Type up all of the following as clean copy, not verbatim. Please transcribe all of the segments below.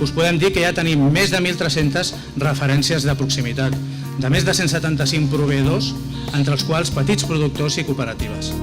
us podem dir que ja tenim més de 1.300 referències de proximitat, de més de 175 proveïdors, entre els quals petits productors i cooperatives.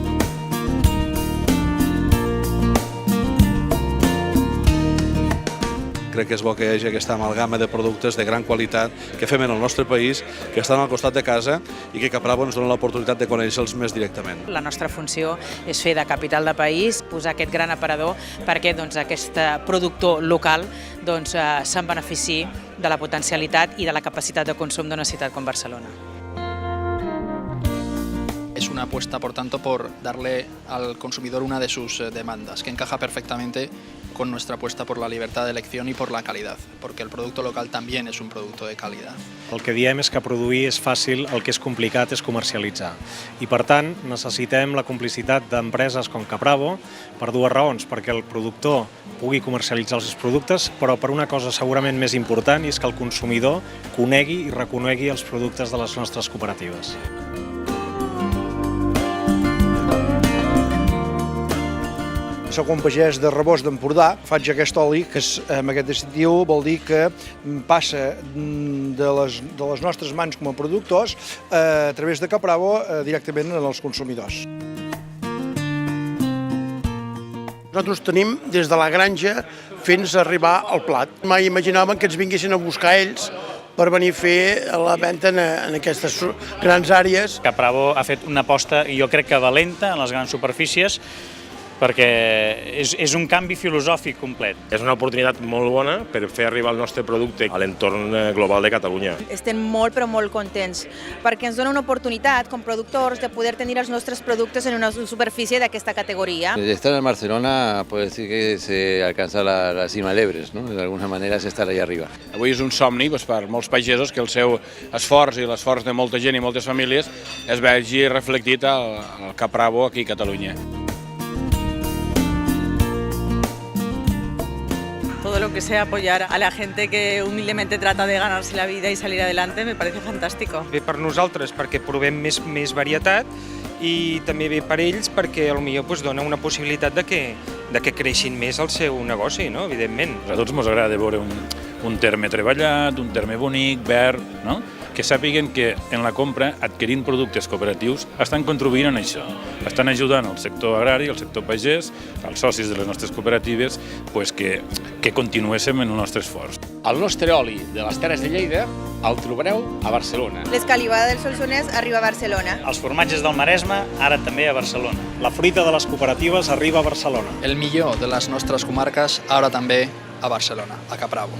Crec que és bo que hi hagi aquesta amalgama de productes de gran qualitat que fem en el nostre país, que estan al costat de casa i que Caprabo ens dona l'oportunitat de conèixer-los més directament. La nostra funció és fer de capital de país, posar aquest gran aparador perquè aquest productor local se'n beneficiï de la potencialitat i de la capacitat de consum d'una ciutat com Barcelona. Es una apuesta, por tanto, por darle al consumidor una de sus demandas, que encaja perfectamente con nuestra apuesta por la libertad de elección y por la calidad, porque el producto local también es un producto de calidad. El que diem és que produir és fàcil, el que és complicat és comercialitzar. I per tant necessitem la complicitat d'empreses com Caprabo per dues raons, perquè el productor pugui comercialitzar els seus productes, però per una cosa segurament més important, i és que el consumidor conegui i reconegui els productes de les nostres cooperatives. Soc un pagès de Rebost d'Empordà, faig aquest oli que amb aquest distintiu vol dir que passa de les nostres mans com a productors a través de Caprabo directament als consumidors. Nosaltres tenim des de la granja fins a arribar al plat. Mai imaginàvem que ens vinguessin a buscar ells per venir a fer la venda en aquestes grans àrees. Caprabo ha fet una aposta, jo crec que valenta, en les grans superfícies, perquè és un canvi filosòfic complet. És una oportunitat molt bona per fer arribar el nostre producte a l'entorn global de Catalunya. Estem molt però molt contents perquè ens dona una oportunitat com productors de poder tenir els nostres productes en una superfície d'aquesta categoria. Estar en Barcelona puede decir que se alcanza la cima del Everest, ¿no? De alguna manera és estar allà arriba. Avui és un somni per molts pagesos que el seu esforç i l'esforç de molta gent i moltes famílies es vegi reflectit al Caprabo aquí a Catalunya. Todo lo que sea apoyar a la gente que humildemente trata de ganarse la vida y salir adelante me parece fantástico. Bé per nosaltres perquè provem més varietat i també bé per ells perquè potser dona una possibilitat de que creixin més el seu negoci, no? Evidentment. A tots ens agrada veure un terme treballat, un terme bonic, verd, no? Que sàpiguen que en la compra, adquirint productes cooperatius, estan contribuint en això. Estan ajudant el sector agrari, el sector pagès, els socis de les nostres cooperatives, que continuéssim en el nostre esforç. El nostre oli de les Terres de Lleida el trobareu a Barcelona. L'escalivada del Solsonès arriba a Barcelona. Els formatges del Maresme, ara també a Barcelona. La fruita de les cooperatives arriba a Barcelona. El millor de les nostres comarques, ara també a Barcelona, a Caprabo.